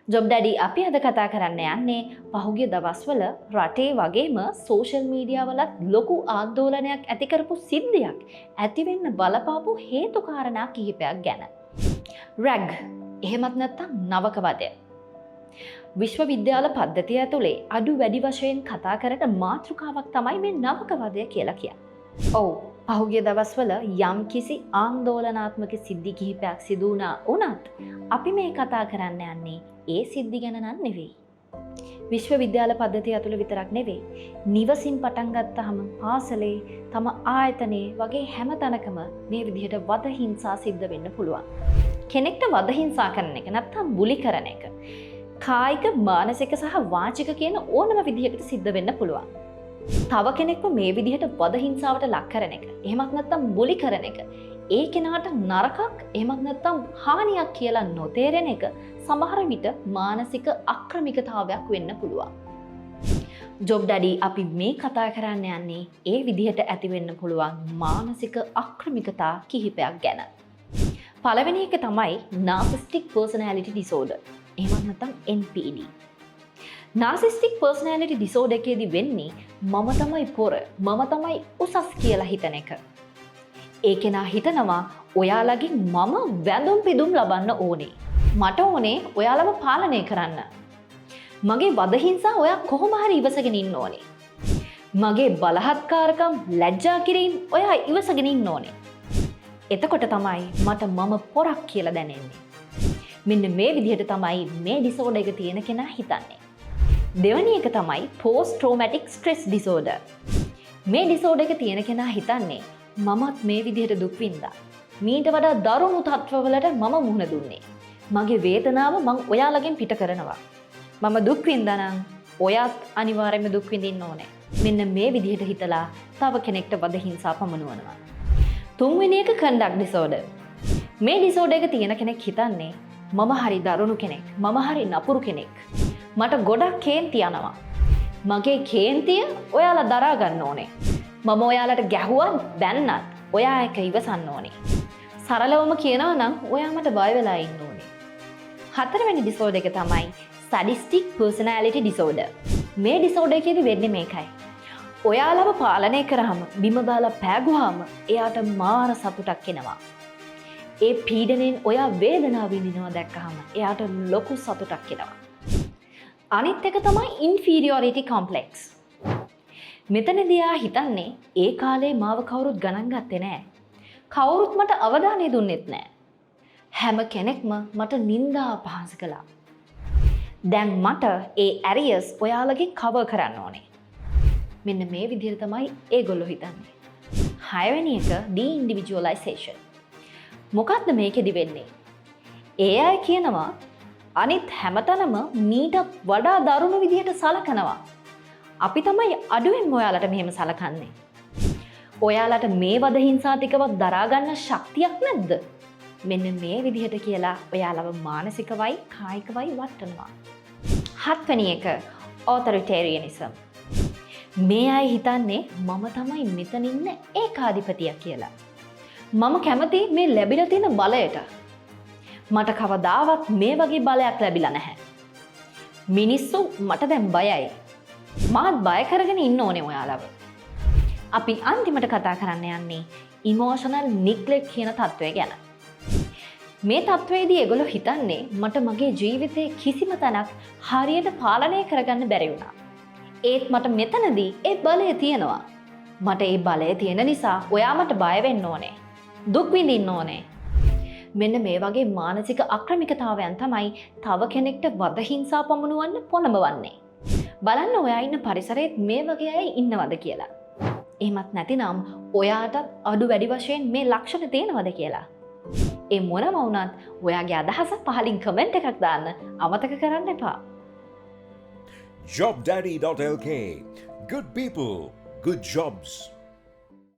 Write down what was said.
Job daddy අපි අද කතා කරන්න යන්නේ පහුගිය දවස්වල රටේ වගේම සෝෂල් මීඩියා වලත් ලොකු ආందోලනයක් ඇති කරපු සිද්ධියක් ඇති වෙන්න බලපාපු හේතු කාරණා කිහිපයක් ගැන. රැග් එහෙමත් නැත්නම් නවක වදය. විශ්වවිද්‍යාල පද්ධතිය ඇතුලේ අඩු වැඩි වශයෙන් කතා කරන මාතෘකාවක් තමයි මේ නවක වදය කියලා කියන්නේ. ඔව් පහුගිය දවස්වල යම් කිසි ආందోලනාත්මක සිද්ධි කිහිපයක් සිදු වුණා වුණත් අපි මේ කතා කරන්න යන්නේ ඒ සිද්ධි ගැන නම් නෙවෙයි. විශ්වවිද්‍යාල පද්ධතිය ඇතුළේ විතරක් නෙවෙයි. නිවසින් පටන් ගත්තාම පාසලේ තම ආයතනයේ වගේ හැම තැනකම මේ විදිහට වද හිංසා සිද්ධ වෙන්න පුළුවන්. කෙනෙක්ට වද හිංසා කරන එක නැත්නම් බුලි කරන එක කායික මානසික සහ වාචික කියන ඕනම විදිහකට සිද්ධ වෙන්න පුළුවන්. තව කෙනෙක්ව මේ විදිහට වද හිංසාවට ලක් කරන එක එහෙමත් නැත්නම් බුලි කරන එක ඒ කෙනාට නරකක් එහෙමත් නැත්නම් හානියක් කියලා නොතේරෙන එක සමහර විට මානසික අක්‍රමිකතාවයක් වෙන්න පුළුවන්. ජොබ් ඩැඩි අපි මේ කතා කරන්න යන්නේ ඒ විදිහට ඇති වෙන්න පුළුවන් මානසික අක්‍රමිකතා කිහිපයක් ගැන. පළවෙනි එක තමයි narcissistic personality disorder. එහෙමත් නැත්නම් NPD. narcissistic personality disorder එකේදී වෙන්නේ මම තමයි පොර, මම තමයි උසස් කියලා හිතන එක. ඒ කෙනා හිතනවා ඔයාලගෙන් මම වැඳුම් පිදුම් ලබන්න ඕනේ. මට ඕනේ ඔයාලව පාලනය කරන්න. මගේ වදහිංසා ඔයා කොහොම හරි ඉවසගෙන ඉන්න ඕනේ. මගේ බලහත්කාරකම් ලැජ්ජා කිරීම ඔයා ඉවසගෙන ඉන්න ඕනේ. එතකොට තමයි මට මම පොරක් කියලා දැනෙන්නේ. මෙන්න මේ විදිහට තමයි මේ ඩිසෝඩර් එක තියෙන කෙනා හිතන්නේ. දෙවැනි එක තමයි post traumatic stress disorder. මේ ඩිසෝඩර් එක තියෙන කෙනා හිතන්නේ මමත් මේ විදිහට දුක් විඳා. මීට වඩා දරුණු තත්ත්වවලට මම මුහුණ දුන්නේ. මගේ වේදනාව මං ඔයාලගෙන් පිට කරනවා. මම දුක් විඳා නම් ඔයාත් අනිවාර්යයෙන්ම දුක් විඳින්න ඕනේ. මෙන්න මේ විදිහට හිතලා තව කෙනෙක්ට වද හිංසා පමුණුවනවා. තුන්වෙනි එක conduct disorder. මේ ඩිසෝඩර් එක තියෙන කෙනෙක් හිතන්නේ මම හරි දරුණු කෙනෙක්. මම හරි නපුරු කෙනෙක්. මට ගොඩක් කේන්ති යනවා. මගේ කේන්තිය ඔයාලා දරා ගන්න ඕනේ. මම ඔයාලට ගැහුවත් බැන්නත් ඔයා එක ඉවසන්න ඕනේ. සරලවම කියනවා නම් ඔයා මට බය වෙලා ඉන්න ඕනේ. හතරවෙනි ඩිසෝඩර් එක තමයි sadistic personality disorder. මේ ඩිසෝඩර් එකේදී වෙන්නේ මේකයි. ඔයාලව පාලනය කරාම බිම දාලා පෑගුවාම එයාට මාර සතුටක් එනවා. ඒ පීඩණයෙන් ඔයා වේදනාව විඳිනවා දැක්කහම එයාට ලොකු සතුටක් එනවා. අනිත් එක තමයි inferiority complex. මෙතනදී ආ හිතන්නේ ඒ කාලේ මාව කවුරුත් ගණන් ගත්තේ නෑ. කවුරුත් මට අවධානය දුන්නෙත් නෑ. හැම කෙනෙක්ම මට නින්දා අපහාස කළා. දැන් මට ඒ ඇරියස් ඔයාලගේ කවර් කරන්න ඕනේ. මෙන්න මේ විදිහට තමයි ඒගොල්ලෝ හිතන්නේ. හයවෙනි එක de-individualization. මොකක්ද මේකෙදි වෙන්නේ? ඒ අය කියනවා අනිත් හැමතැනම මීට වඩා දරුණු විදිහට සලකනවා. අපි තමයි අඩුවෙන් ඔයාලට මෙහෙම සලකන්නේ. ඔයාලට මේ වද හිංසා ටිකවත් දරා ගන්න ශක්තියක් නැද්ද? මෙන්න මේ විදිහට කියලා ඔයාලව මානසිකවයි කායිකවයි වටනවා. හත්වෙනි එක authoritarianism. මේ අය හිතන්නේ මම තමයි මෙතන ඉන්න ඒකාධිපතිය කියලා. මම කැමති මේ ලැබිලා තියෙන බලයට. මට කවදාවත් මේ වගේ බලයක් ලැබිලා නැහැ. මිනිස්සු මට දැන් බයයි. මාත් බය කරගෙන ඉන්න ඕනේ ඔයාලව. අපි අන්තිමට කතා කරන්න යන්නේ emotional neglect කියන තත්ත්වය ගැන. මේ තත්ත්වයේදී ඒගොල්ලෝ හිතන්නේ මට මගේ ජීවිතේ කිසිම තැනක් හරියට පාලනය කරගන්න බැරි වුණා. ඒත් මට මෙතනදී ඒ බලය තියෙනවා. මට ඒ බලය තියෙන නිසා ඔයා මට බය වෙන්න ඕනේ. දුක් විඳින්න ඕනේ. මෙන්න මේ වගේ මානසික අක්‍රමිකතාවයන් තමයි තව කෙනෙක්ට වද හිංසා පමුණුවන්න පොළඹවන්නේ. බලන්න ඔයා ඉන්න පරිසරයේත් මේ වගේ අය ඉන්නවද කියලා. එහෙමත් නැතිනම් ඔයාටත් අඩු වැඩි වශයෙන් මේ ලක්ෂණ තියෙනවද කියලා. ඒ මොනම වුණත් ඔයාගේ අදහස පහලින් කමෙන්ට් එකක් දාන්න අමතක කරන්න එපා. jobdaddy.lk. Good people, good jobs.